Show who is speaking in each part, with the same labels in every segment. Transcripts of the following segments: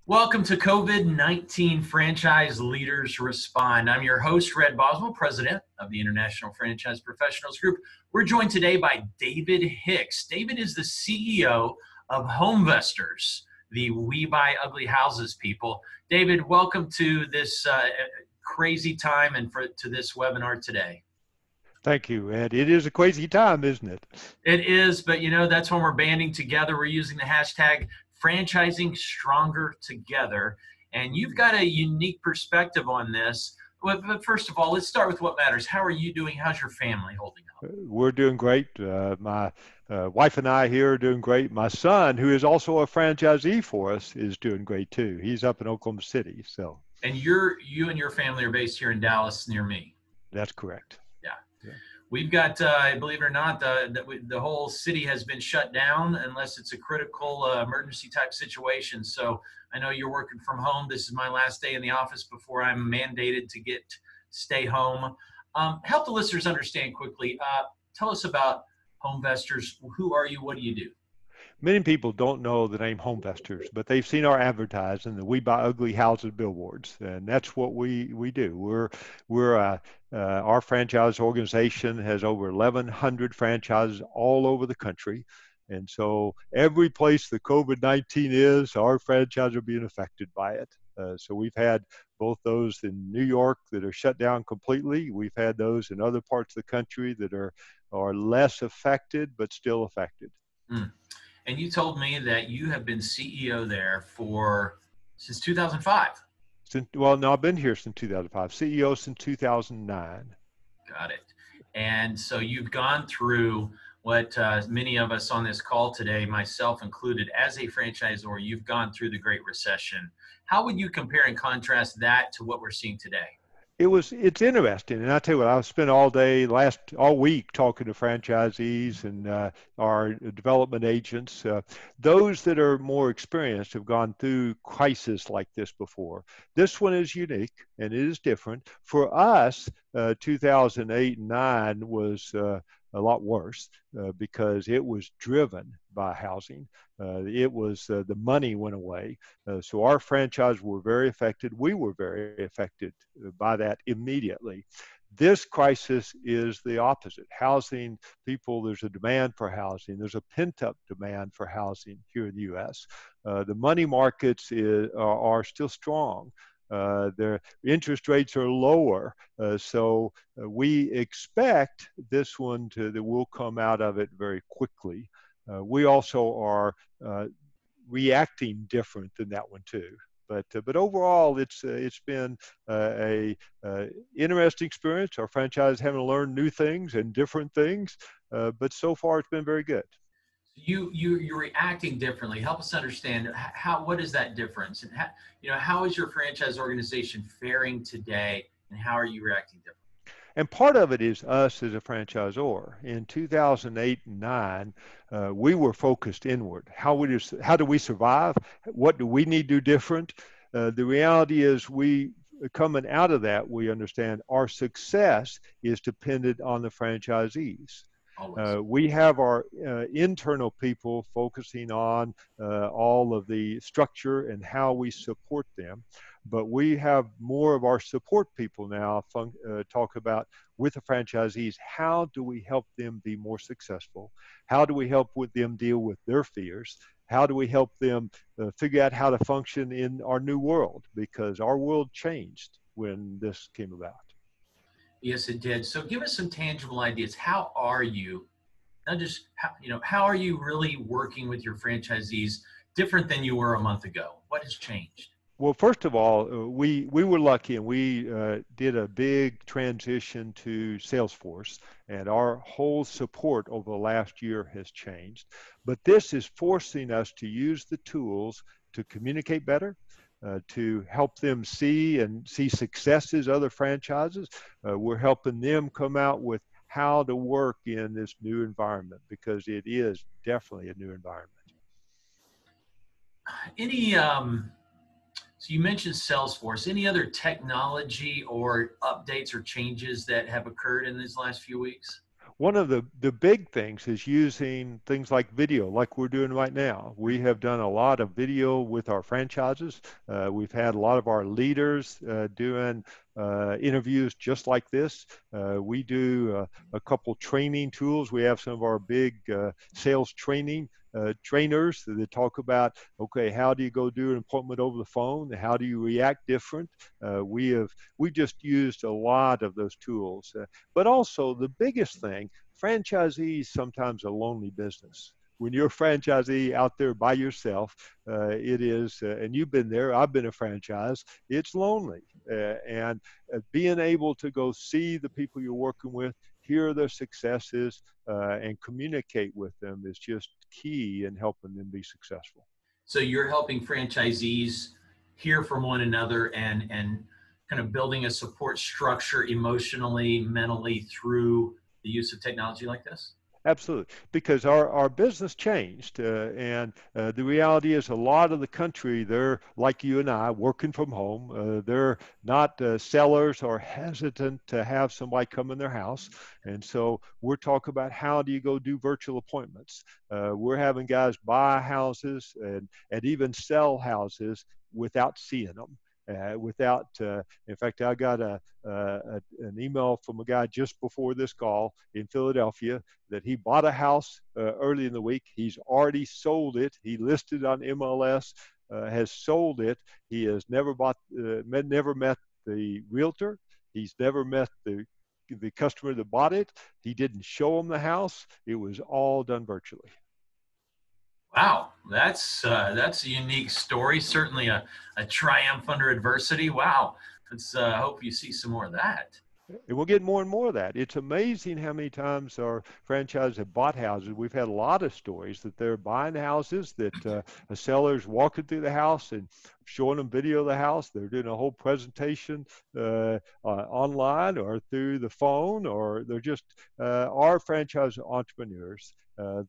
Speaker 1: Welcome to COVID-19 Franchise Leaders Respond. I'm your host, Red Boswell, President of the International Franchise Professionals Group. We're joined today by David Hicks. David is the CEO of Homevestors, the We Buy Ugly Houses people. David, welcome to this crazy time and to this webinar today.
Speaker 2: Thank you, Ed. It is a crazy time, isn't it?
Speaker 1: It is, but that's when we're banding together. We're using the hashtag Franchising Stronger Together. And you've got a unique perspective on this. But first of all, let's start with what matters. How are you doing? How's your family holding up?
Speaker 2: We're doing great. My wife and I here are doing great. My son, who is also a franchisee for us, is doing great too. He's up in Oklahoma City.
Speaker 1: And you and your family are based here in Dallas near me.
Speaker 2: That's correct.
Speaker 1: Yeah. We've got, believe it or not, the whole city has been shut down unless it's a critical emergency type situation. So I know you're working from home. This is my last day in the office before I'm mandated to stay home. Help the listeners understand quickly. Tell us about Homevestors. Who are you? What do you do?
Speaker 2: Many people don't know the name Homevestors, but they've seen our advertising, the We Buy Ugly Houses billboards, and that's what we do. Our franchise organization has over 1,100 franchises all over the country, and so every place the COVID-19 is, our franchises are being affected by it. So we've had both those in New York that are shut down completely. We've had those in other parts of the country that are less affected, but still affected.
Speaker 1: Mm. And you told me that you have been CEO there since 2005.
Speaker 2: No, I've been here since 2005. CEO since 2009.
Speaker 1: Got it. And so you've gone through what many of us on this call today, myself included, as a franchisor, you've gone through the Great Recession. How would you compare and contrast that to what we're seeing today?
Speaker 2: It's interesting, and I tell you what, I've spent all week talking to franchisees and our development agents. Those that are more experienced have gone through crisis like this before. This one is unique and it is different. For us, 2008 and 9 was a lot worse because it was driven by housing. The money went away. So our franchise were very affected. We were very affected by that immediately. This crisis is the opposite. Housing, there's a demand for housing. There's a pent-up demand for housing here in the U.S. The money markets are still strong. Their interest rates are lower. So we expect this one that we'll come out of it very quickly. We also are reacting different than that one too. But overall, it's been a interesting experience. Our franchise having to learn new things and different things, but so far it's been very good.
Speaker 1: You're reacting differently. Help us understand what is that difference, and how is your franchise organization faring today, and how are you reacting differently?
Speaker 2: And part of it is us as a franchisor. In 2008 and 9, we were focused inward. How do we survive? What do we need to do different? The reality is coming out of that, we understand our success is dependent on the franchisees. We have our internal people focusing on all of the structure and how we support them. But we have more of our support people now talk about with the franchisees, how do we help them be more successful? How do we help them deal with their fears? How do we help them figure out how to function in our new world? Because our world changed when this came about.
Speaker 1: Yes, it did. So give us some tangible ideas. How are you, how are you really working with your franchisees different than you were a month ago? What has changed?
Speaker 2: Well, first of all, we were lucky and we did a big transition to Salesforce, and our whole support over the last year has changed. But this is forcing us to use the tools to communicate better, to help them see successes, other franchises. We're helping them come out with how to work in this new environment, because it is definitely a new environment.
Speaker 1: So you mentioned Salesforce. Any other technology or updates or changes that have occurred in these last few weeks?
Speaker 2: One of the big things is using things like video, like we're doing right now. We have done a lot of video with our franchises. We've had a lot of our leaders doing interviews just like this. We do a couple training tools. We have some of our big sales training trainers that talk about, okay, how do you go do an appointment over the phone? How do you react different? We just used a lot of those tools. But also the biggest thing, franchisees sometimes a lonely business. When you're a franchisee out there by yourself, it is, and you've been there, I've been a franchise, it's lonely. And being able to go see the people you're working with, hear their successes, and communicate with them is just key in helping them be successful.
Speaker 1: So you're helping franchisees hear from one another and kind of building a support structure emotionally, mentally through the use of technology like this?
Speaker 2: Absolutely, because our business changed, and the reality is a lot of the country, they're like you and I, working from home. They're not sellers or hesitant to have somebody come in their house, and so we're talking about how do you go do virtual appointments. We're having guys buy houses and even sell houses without seeing them. In fact, I got an email from a guy just before this call in Philadelphia that he bought a house early in the week. He's already sold it. He listed on MLS, has sold it. He has never never met the realtor. He's never met the customer that bought it. He didn't show him the house. It was all done virtually.
Speaker 1: Wow, that's a unique story. Certainly a triumph under adversity. Wow, let's hope you see some more of that.
Speaker 2: And we'll get more and more of that. It's amazing how many times our franchises have bought houses. We've had a lot of stories that they're buying houses, that a seller's walking through the house and showing them video of the house. They're doing a whole presentation online or through the phone, or they're just our franchise entrepreneurs.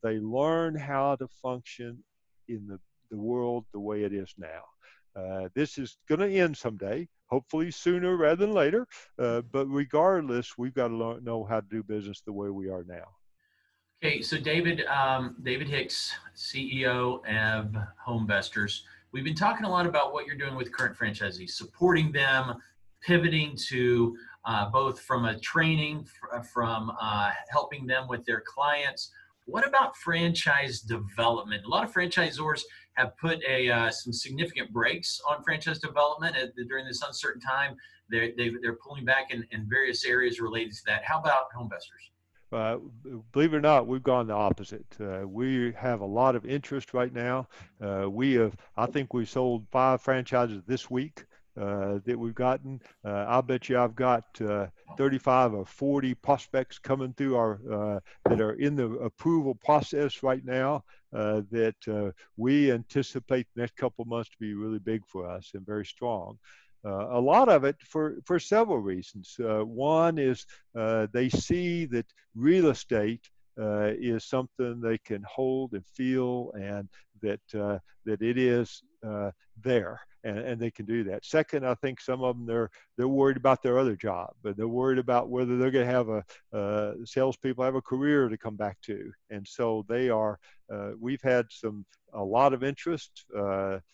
Speaker 2: They learn how to function in the world the way it is now. This is going to end someday, hopefully sooner rather than later. But regardless, we've got to know how to do business the way we are now.
Speaker 1: Okay, so David Hicks, CEO of Homevestors. We've been talking a lot about what you're doing with current franchisees, supporting them, pivoting to both from a training, from helping them with their clients. What about franchise development? A lot of franchisors have put some significant brakes on franchise development during this uncertain time. They're pulling back in various areas related to that. How about Homevestors?
Speaker 2: Believe it or not, we've gone the opposite. We have a lot of interest right now. I think we sold 5 franchises this week that we've gotten. I'll bet you I've got 35 or 40 prospects coming through that are in the approval process right now that we anticipate the next couple of months to be really big for us and very strong. A lot of it for several reasons. One is they see that real estate is something they can hold and feel, and that it is there, and they can do that. Second, I think some of them they're worried about their other job, but they're worried about whether they're going to have salespeople have a career to come back to, and so they are. We've had a lot of interest,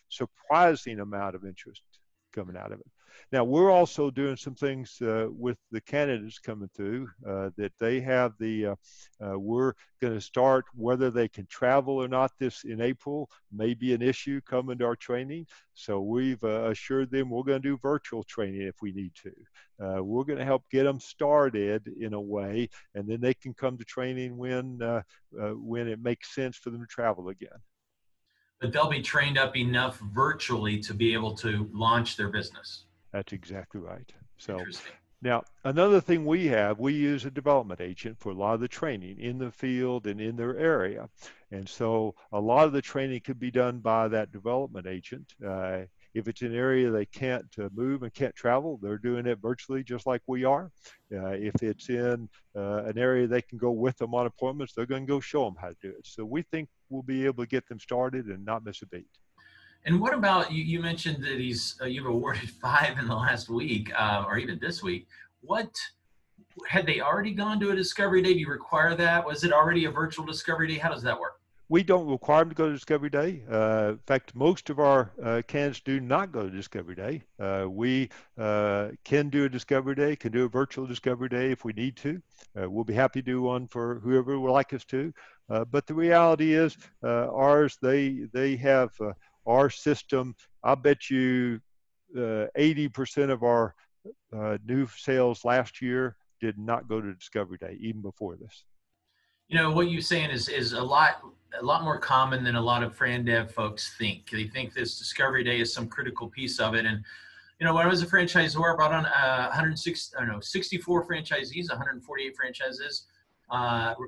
Speaker 2: surprising amount of interest coming out of it. Now, we're also doing some things with the candidates coming through that they have we're going to start, whether they can travel or not this in April may be an issue coming to our training. So we've assured them we're going to do virtual training if we need to. We're going to help get them started in a way, and then they can come to training when it makes sense for them to travel again.
Speaker 1: But they'll be trained up enough virtually to be able to launch their business.
Speaker 2: That's exactly right. So now another thing we use a development agent for a lot of the training in the field and in their area. And so a lot of the training could be done by that development agent. If it's an area they can't move and can't travel, they're doing it virtually just like we are. If it's in an area they can go with them on appointments, they're going to go show them how to do it. So we think we'll be able to get them started and not miss a beat.
Speaker 1: And what about, you mentioned that you've awarded 5 in the last week, or even this week. What Had they already gone to a discovery day? Do you require that? Was it already a virtual discovery day? How does that work?
Speaker 2: We don't require them to go to Discovery Day. In fact, most of our candidates do not go to Discovery Day. We can do a Discovery Day, can do a virtual Discovery Day if we need to. We'll be happy to do one for whoever would like us to. But the reality is, ours, they have our system. I bet you 80% of our new sales last year did not go to Discovery Day, even before this.
Speaker 1: You know, what you're saying is a lot more common than a lot of FranDev folks think. They think this discovery day is some critical piece of it. And, you know, when I was a franchisor, I brought on 64 franchisees, 148 franchises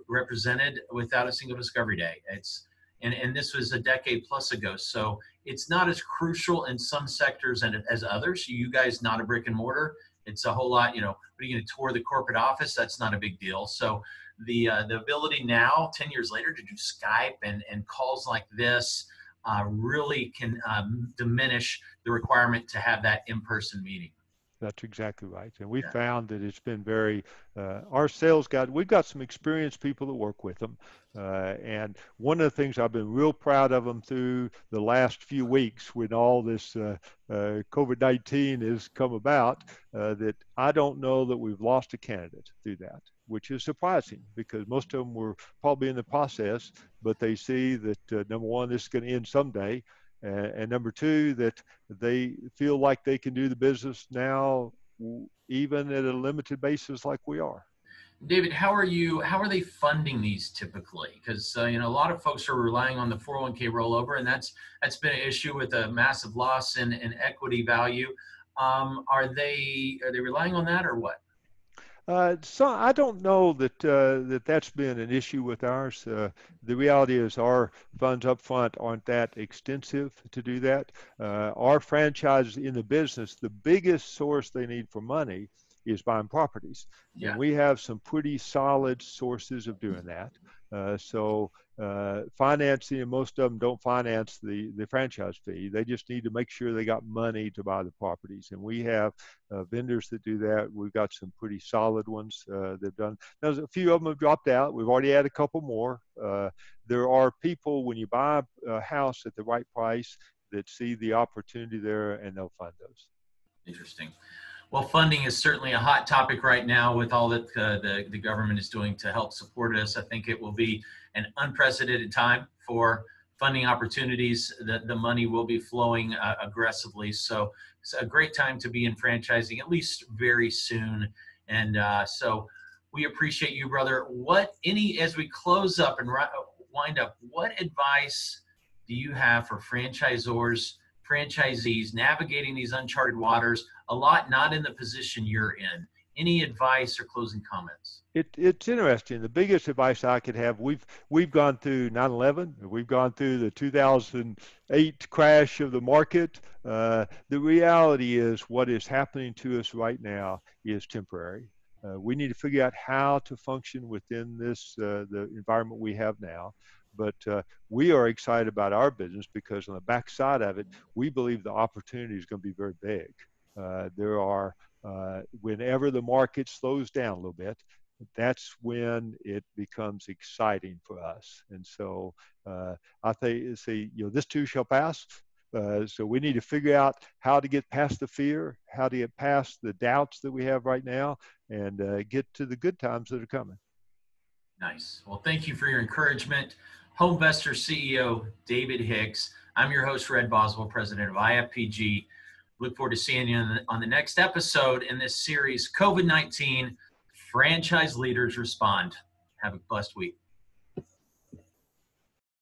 Speaker 1: represented without a single discovery day. And this was a decade plus ago. So it's not as crucial in some sectors as others. You guys, not a brick and mortar. It's a whole lot, you know, what are you going to tour the corporate office? That's not a big deal. So the ability now, 10 years later, to do Skype and calls like this really can diminish the requirement to have that in-person meeting.
Speaker 2: That's exactly right. And we found that it's been very, our sales guy, we've got some experienced people that work with them. And one of the things I've been real proud of them through the last few weeks when all this COVID-19 has come about, that I don't know that we've lost a candidate through that, which is surprising because most of them were probably in the process, but they see that number one, this is going to end someday. And number two, that they feel like they can do the business now, even at a limited basis like we are.
Speaker 1: David, how are they funding these typically? Because you know, a lot of folks are relying on the 401k rollover, and that's been an issue with a massive loss in equity value. Are they relying on that or what?
Speaker 2: So I don't know that that's been an issue with ours. The reality is our funds up front aren't that extensive to do that. Our franchises in the business, the biggest source they need for money is buying properties. Yeah. And we have some pretty solid sources of doing that. So financing, and most of them don't finance the franchise fee. They just need to make sure they got money to buy the properties. And we have vendors that do that. We've got some pretty solid ones they've done. Now, a few of them have dropped out. We've already had a couple more. There are people, when you buy a house at the right price, that see the opportunity there and they'll fund those.
Speaker 1: Interesting. Well, funding is certainly a hot topic right now with all that the government is doing to help support us. I think it will be an unprecedented time for funding opportunities. The money will be flowing aggressively. So it's a great time to be in franchising, at least very soon. And so we appreciate you, brother. As we close up and wind up, what advice do you have for franchisees navigating these uncharted waters, a lot not in the position you're in? Any advice or closing comments?
Speaker 2: It's interesting. The biggest advice I could have, we've gone through 9/11, we've gone through the 2008 crash of the market. The reality is what is happening to us right now is temporary. We need to figure out how to function within this the environment we have now. But we are excited about our business because on the backside of it, we believe the opportunity is going to be very big. There are, whenever the market slows down a little bit, that's when it becomes exciting for us. And so I say, you know, this too shall pass. So we need to figure out how to get past the fear, how to get past the doubts that we have right now, and get to the good times that are coming.
Speaker 1: Nice. Well, thank you for your encouragement. Homevestors CEO, David Hicks. I'm your host, Red Boswell, President of IFPG. Look forward to seeing you on the next episode in this series, COVID-19, Franchise Leaders Respond. Have a blessed week.